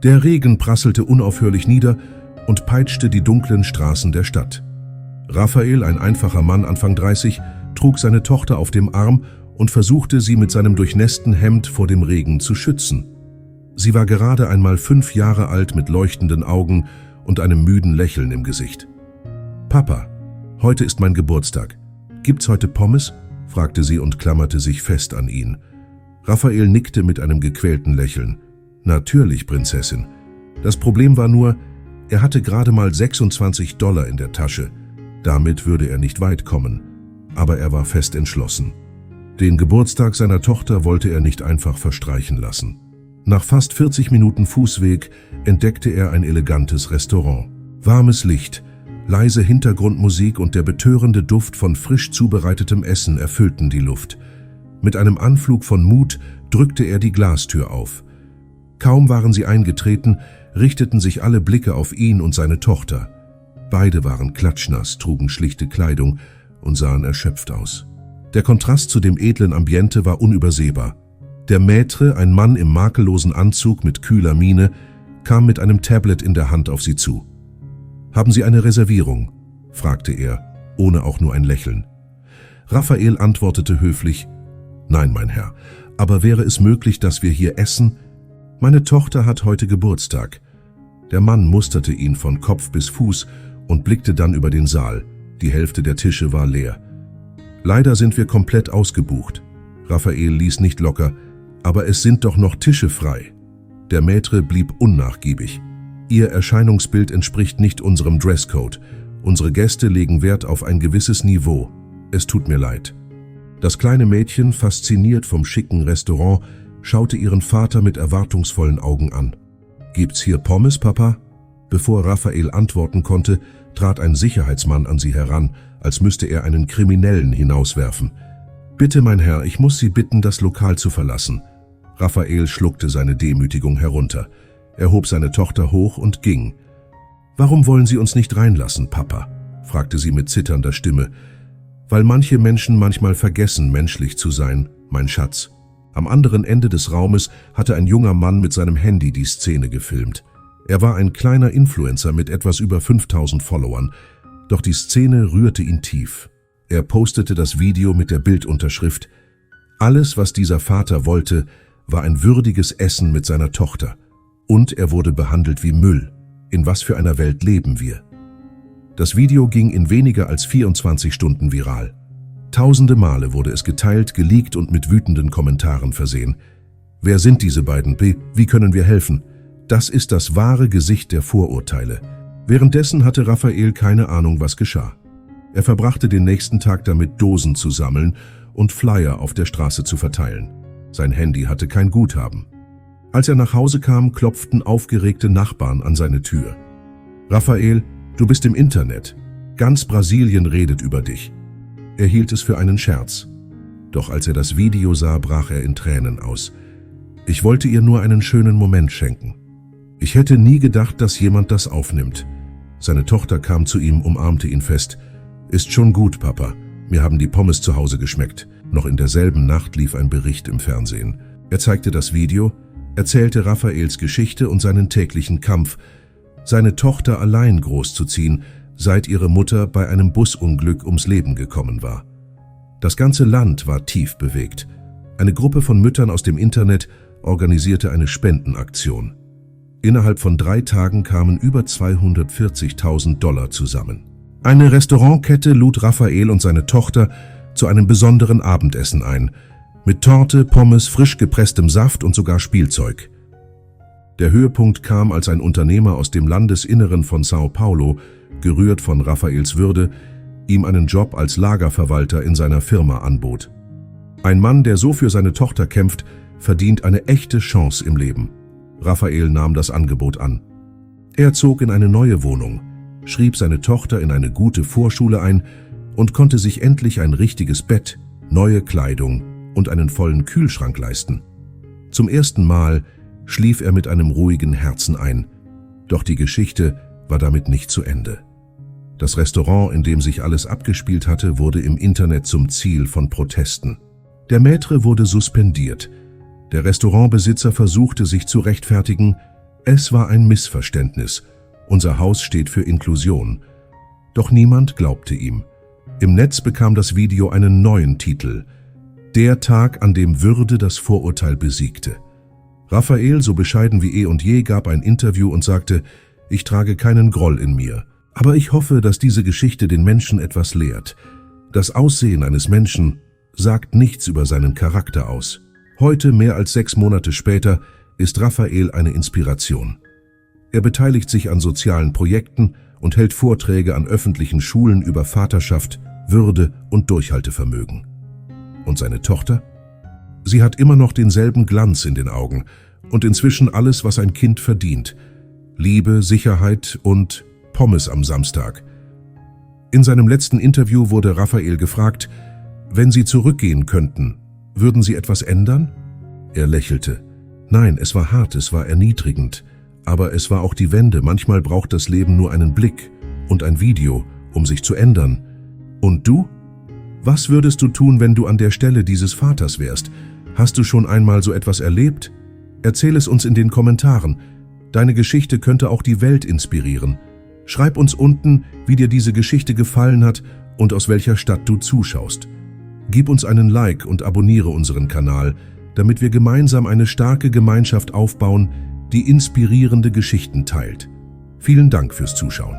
Der Regen prasselte unaufhörlich nieder und peitschte die dunklen Straßen der Stadt. Raphael, ein einfacher Mann Anfang 30, trug seine Tochter auf dem Arm und versuchte, sie mit seinem durchnässten Hemd vor dem Regen zu schützen. Sie war gerade einmal 5 Jahre alt mit leuchtenden Augen und einem müden Lächeln im Gesicht. »Papa, heute ist mein Geburtstag. Gibt's heute Pommes?« fragte sie und klammerte sich fest an ihn. Raphael nickte mit einem gequälten Lächeln. »Natürlich, Prinzessin. Das Problem war nur, er hatte gerade mal $26 in der Tasche. Damit würde er nicht weit kommen. Aber er war fest entschlossen. Den Geburtstag seiner Tochter wollte er nicht einfach verstreichen lassen. Nach fast 40 Minuten Fußweg entdeckte er ein elegantes Restaurant. Warmes Licht, leise Hintergrundmusik und der betörende Duft von frisch zubereitetem Essen erfüllten die Luft. Mit einem Anflug von Mut drückte er die Glastür auf. Kaum waren sie eingetreten, richteten sich alle Blicke auf ihn und seine Tochter. Beide waren klatschnass, trugen schlichte Kleidung und sahen erschöpft aus. Der Kontrast zu dem edlen Ambiente war unübersehbar. Der Maître, ein Mann im makellosen Anzug mit kühler Miene, kam mit einem Tablet in der Hand auf sie zu. »Haben Sie eine Reservierung?« fragte er, ohne auch nur ein Lächeln. Raphael antwortete höflich, »Nein, mein Herr, aber wäre es möglich, dass wir hier essen? Meine Tochter hat heute Geburtstag.« Der Mann musterte ihn von Kopf bis Fuß und blickte dann über den Saal. Die Hälfte der Tische war leer. »Leider sind wir komplett ausgebucht.« Raphael ließ nicht locker, »aber es sind doch noch Tische frei.« Der Maître blieb unnachgiebig. »Ihr Erscheinungsbild entspricht nicht unserem Dresscode. Unsere Gäste legen Wert auf ein gewisses Niveau. Es tut mir leid.« Das kleine Mädchen, fasziniert vom schicken Restaurant, schaute ihren Vater mit erwartungsvollen Augen an. »Gibt's hier Pommes, Papa?« Bevor Raphael antworten konnte, trat ein Sicherheitsmann an sie heran, als müsste er einen Kriminellen hinauswerfen. »Bitte, mein Herr, ich muss Sie bitten, das Lokal zu verlassen.« Raphael schluckte seine Demütigung herunter. Er hob seine Tochter hoch und ging. »Warum wollen Sie uns nicht reinlassen, Papa?« fragte sie mit zitternder Stimme. »Weil manche Menschen manchmal vergessen, menschlich zu sein, mein Schatz.« Am anderen Ende des Raumes hatte ein junger Mann mit seinem Handy die Szene gefilmt. Er war ein kleiner Influencer mit etwas über 5000 Followern, doch die Szene rührte ihn tief. Er postete das Video mit der Bildunterschrift: »Alles, was dieser Vater wollte, war ein würdiges Essen mit seiner Tochter. Und er wurde behandelt wie Müll. In was für einer Welt leben wir?« Das Video ging in weniger als 24 Stunden viral. Tausende Male wurde es geteilt, geleakt und mit wütenden Kommentaren versehen. »Wer sind diese beiden? Wie können wir helfen?« Das ist das wahre Gesicht der Vorurteile. Währenddessen hatte Raphael keine Ahnung, was geschah. Er verbrachte den nächsten Tag damit, Dosen zu sammeln und Flyer auf der Straße zu verteilen. Sein Handy hatte kein Guthaben. Als er nach Hause kam, klopften aufgeregte Nachbarn an seine Tür. »Raphael, du bist im Internet. Ganz Brasilien redet über dich.« Er hielt es für einen Scherz. Doch als er das Video sah, brach er in Tränen aus. »Ich wollte ihr nur einen schönen Moment schenken. Ich hätte nie gedacht, dass jemand das aufnimmt.« Seine Tochter kam zu ihm, umarmte ihn fest. »Ist schon gut, Papa. Mir haben die Pommes zu Hause geschmeckt.« Noch in derselben Nacht lief ein Bericht im Fernsehen. Er zeigte das Video, erzählte Raphaels Geschichte und seinen täglichen Kampf, seine Tochter allein großzuziehen, seit ihre Mutter bei einem Busunglück ums Leben gekommen war. Das ganze Land war tief bewegt. Eine Gruppe von Müttern aus dem Internet organisierte eine Spendenaktion. Innerhalb von 3 Tagen kamen über $240.000 zusammen. Eine Restaurantkette lud Raphael und seine Tochter zu einem besonderen Abendessen ein, mit Torte, Pommes, frisch gepresstem Saft und sogar Spielzeug. Der Höhepunkt kam, als ein Unternehmer aus dem Landesinneren von São Paulo, gerührt von Raphaels Würde, ihm einen Job als Lagerverwalter in seiner Firma anbot. Ein Mann, der so für seine Tochter kämpft, verdient eine echte Chance im Leben. Raphael nahm das Angebot an. Er zog in eine neue Wohnung, schrieb seine Tochter in eine gute Vorschule ein und konnte sich endlich ein richtiges Bett, neue Kleidung und einen vollen Kühlschrank leisten. Zum ersten Mal schlief er mit einem ruhigen Herzen ein. Doch die Geschichte war damit nicht zu Ende. Das Restaurant, in dem sich alles abgespielt hatte, wurde im Internet zum Ziel von Protesten. Der Maître wurde suspendiert. Der Restaurantbesitzer versuchte, sich zu rechtfertigen, Es war ein Missverständnis. Unser Haus steht für Inklusion. Doch niemand glaubte ihm. Im Netz bekam das Video einen neuen Titel: Der Tag, an dem Würde das Vorurteil besiegte. Raphael, so bescheiden wie eh und je, gab ein Interview und sagte: Ich trage keinen Groll in mir. Aber ich hoffe, dass diese Geschichte den Menschen etwas lehrt. Das Aussehen eines Menschen sagt nichts über seinen Charakter aus. Heute, mehr als 6 Monate später, ist Raphael eine Inspiration. Er beteiligt sich an sozialen Projekten und hält Vorträge an öffentlichen Schulen über Vaterschaft, Würde und Durchhaltevermögen. Und seine Tochter? Sie hat immer noch denselben Glanz in den Augen und inzwischen alles, was ein Kind verdient: Liebe, Sicherheit und Pommes am Samstag. In seinem letzten Interview wurde Raphael gefragt: Wenn Sie zurückgehen könnten, würden Sie etwas ändern? Er lächelte. Nein, es war hart, es war erniedrigend, aber es war auch die Wende. Manchmal braucht das Leben nur einen Blick und ein Video, um sich zu ändern. Und du? Was würdest du tun, wenn du an der Stelle dieses Vaters wärst? Hast du schon einmal so etwas erlebt? Erzähl es uns in den Kommentaren. Deine Geschichte könnte auch die Welt inspirieren. Schreib uns unten, wie dir diese Geschichte gefallen hat und aus welcher Stadt du zuschaust. Gib uns einen Like und abonniere unseren Kanal, damit wir gemeinsam eine starke Gemeinschaft aufbauen, die inspirierende Geschichten teilt. Vielen Dank fürs Zuschauen.